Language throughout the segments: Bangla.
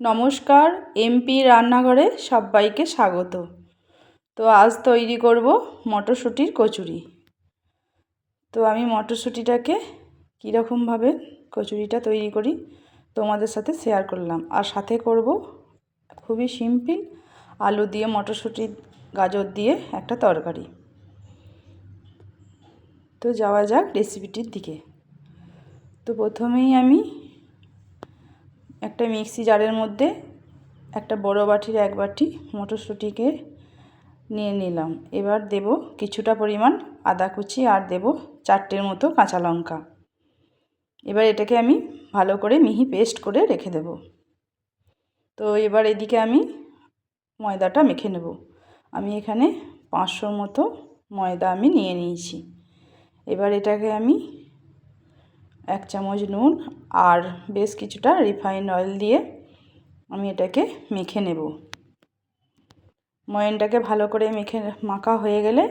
নমস্কার, এমপি রান্নাঘরে সবাইকে স্বাগত। তো আজ তৈরি করব মটরশুঁটির কচুরি। তো আমি মটরশুঁটিটাকে কীরকমভাবে কচুরিটা তৈরি করি তোমাদের সাথে শেয়ার করলাম। আর সাথে করব খুবই সিম্পল আলু দিয়ে মটরশুঁটি গাজর দিয়ে একটা তরকারি। তো যাওয়া যাক রেসিপিটির দিকে। তো প্রথমেই আমি একটা মিক্সি জারের মধ্যে একটা বড় বাটির 1 বাটি মটরশুঁটিকে নিয়ে নিলাম। এবার দেব কিছুটা পরিমাণ আদা কুচি আর দেব 4টের মতো কাঁচা লঙ্কা। এবার এটাকে আমি ভালো করে মিহি পেস্ট করে রেখে দেব। তো এবার এদিকে আমি ময়দাটা মেখে নেব। আমি এখানে 500 মতো ময়দা আমি নিয়ে নিয়েছি। এবার এটাকে আমি 1 চামচ নুন আর বেশ কিছুটা রিফাইন্ড অয়েল দিয়ে আমি এটাকে মেখে নেব। ময়ানটাকে ভালো করে মাখা হয়ে গেলে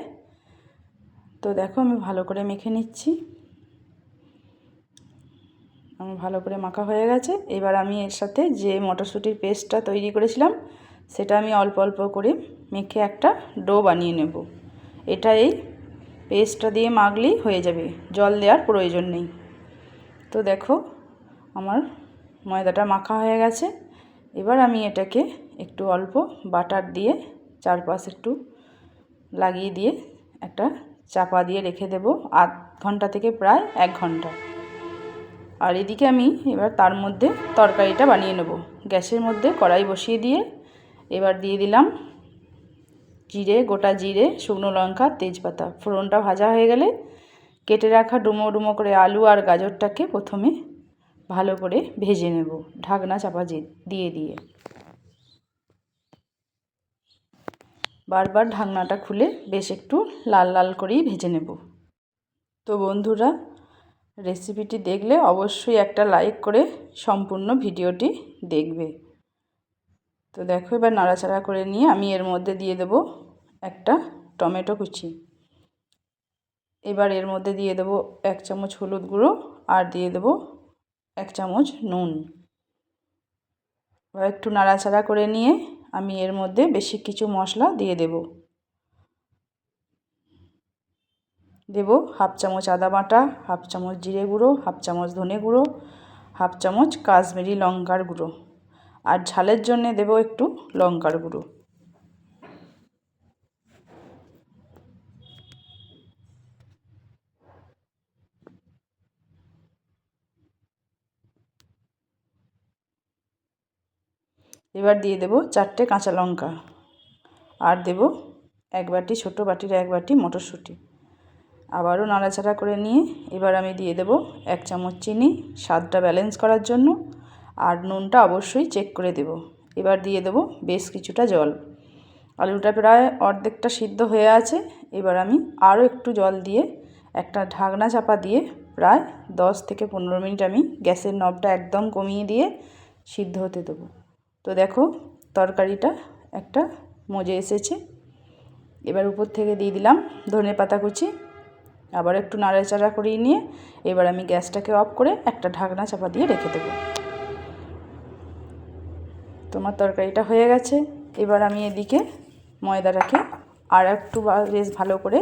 তো দেখো আমি ভালো করে মেখে নিচ্ছি। আমি ভালো করে মাখা হয়ে গেছে। এবার আমি এর সাথে যে মটরশুঁটির পেস্টটা তৈরি করেছিলাম সেটা আমি অল্প অল্প করে মেখে একটা ডো বানিয়ে নেব। এটা এই পেস্টটা দিয়ে মাখলেই হয়ে যাবে, জল দেওয়ার প্রয়োজন নেই। তো দেখো আমার ময়দাটা মাখা হয়ে গেছে। এবার আমি এটাকে একটু অল্প বাটার দিয়ে চারপাশ একটু লাগিয়ে দিয়ে একটা চাপা দিয়ে রেখে দেব আধ ঘন্টা থেকে প্রায় 1 ঘন্টা। আর এদিকে আমি এবার তার মধ্যে তরকারিটা বানিয়ে নেব। গ্যাসের মধ্যে কড়াই বসিয়ে দিয়ে এবার দিয়ে দিলাম জিরে, গোটা জিরে, শুকনো লঙ্কা, তেজপাতা। ফোড়নটা ভাজা হয়ে গেলে কেটে রাখা ডুমো ডুমো করে আলু আর গাজরটাকে প্রথমে ভালো করে ভেজে নেব ঢাকনা চাপা দিয়ে বারবার ঢাকনাটা খুলে বেশ একটু লাল লাল করেই ভেজে নেব। তো বন্ধুরা, রেসিপিটি দেখলে অবশ্যই একটা লাইক করে সম্পূর্ণ ভিডিওটি দেখবে। তো দেখো এবার নাড়াচাড়া করে নিয়ে আমি এর মধ্যে দিয়ে দেব একটা টমেটো কুচি। এবার এর মধ্যে দিয়ে দেব 1 চামচ হলুদ গুঁড়ো আর দিয়ে দেব 1 চামচ নুন। এবার একটু নাড়াচাড়া করে নিয়ে আমি এর মধ্যে বেশি কিছু মশলা দিয়ে দেব। 1/2 চামচ আদা বাটা, 1/2 চামচ জিরে গুঁড়ো, 1/2 চামচ ধনে গুঁড়ো, 1/2 চামচ কাশ্মীরি লঙ্কার গুঁড়ো আর ঝালের জন্য দেব একটু লঙ্কার গুঁড়ো। এবার দিয়ে দেব 4টে কাঁচা লঙ্কা আর দেব 1 বাটি ছোটো বাটির 1 বাটি মটরশুঁটি। আবারও নাড়াচাড়া করে নিয়ে এবার আমি দিয়ে দেব 1 চামচ চিনি স্বাদটা ব্যালেন্স করার জন্য আর নুনটা অবশ্যই চেক করে দেব। এবার দিয়ে দেব বেশ কিছুটা জল। আলুটা প্রায় অর্ধেকটা সিদ্ধ হয়ে আছে। এবার আমি আরও একটু জল দিয়ে একটা ঢাকনা চাপা দিয়ে প্রায় 10 থেকে 15 মিনিট আমি গ্যাসের নবটা একদম কমিয়ে দিয়ে সিদ্ধ হতে দেবো। তো দেখো তরকারিটা একটা মজে এসেছে। এবার উপর থেকে দিয়ে দিলাম ধনেপাতা কুচি। আবার একটু নাড়াচাড়া করিয়ে নিয়ে এবার আমি গ্যাসটাকে অফ করে একটা ঢাকনা চাপা দিয়ে রেখে দেবো। তোমার তরকারিটা হয়ে গেছে। এবার আমি এদিকে ময়দাটাকে আর একটু বেশ ভালো করে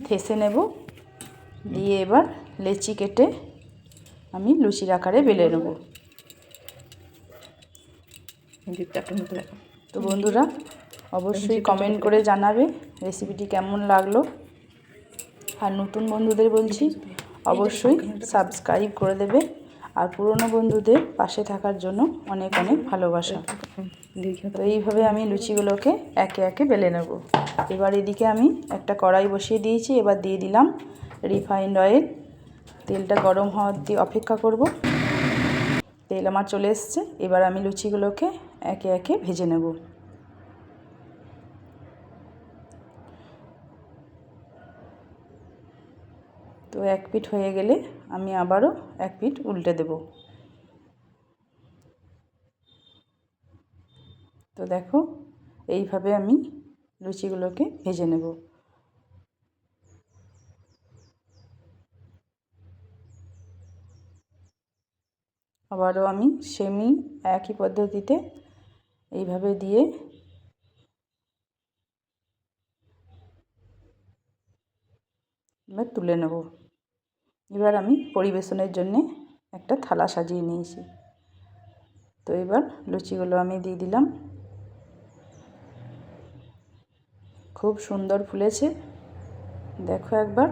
ঠেসে নেব। দিয়ে এবার লেচি কেটে আমি লুচির আকারে বেলে নেব। তো বন্ধুরা অবশ্যই কমেন্ট করে জানাবে রেসিপিটি কেমন লাগলো। আর নতুন বন্ধুদের বলছি অবশ্যই সাবস্ক্রাইব করে দেবে। আর পুরনো বন্ধুদের পাশে থাকার জন্য অনেক অনেক ভালোবাসা। তো এইভাবে আমি লুচিগুলোকে একে একে বেলে নেব। এবার এদিকে আমি একটা কড়াই বসিয়ে দিয়েছি। এবার দিয়ে দিলাম রিফাইন্ড অয়েল। তেলটা গরম হওয়ার দিয়ে অপেক্ষা করব। তেল আমার চলে এসছে। এবার আমি লুচিগুলোকে একে একে ভেজে নেব। তো 1 পিঠ হয়ে গেলে আমি আবারও 1 পিঠ উল্টে দেব। তো দেখো এইভাবে আমি লুচিগুলোকে ভেজে নেব। আবারও আমি সেমই একই পদ্ধতিতে এইভাবে দিয়ে এবার তুলে নেব। এবার আমি পরিবেশনের জন্য একটা থালা সাজিয়ে নিয়েছি। তো এবার লুচিগুলো আমি দিয়ে দিলাম। খুব সুন্দর ফুলেছে, দেখো একবার।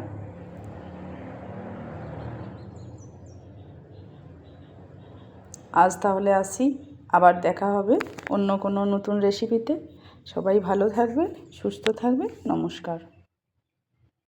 আজ তাহলে আসি, আবার দেখা হবে অন্য কোনো নতুন রেসিপিতে। সবাই ভালো থাকবে, সুস্থ থাকবে। নমস্কার।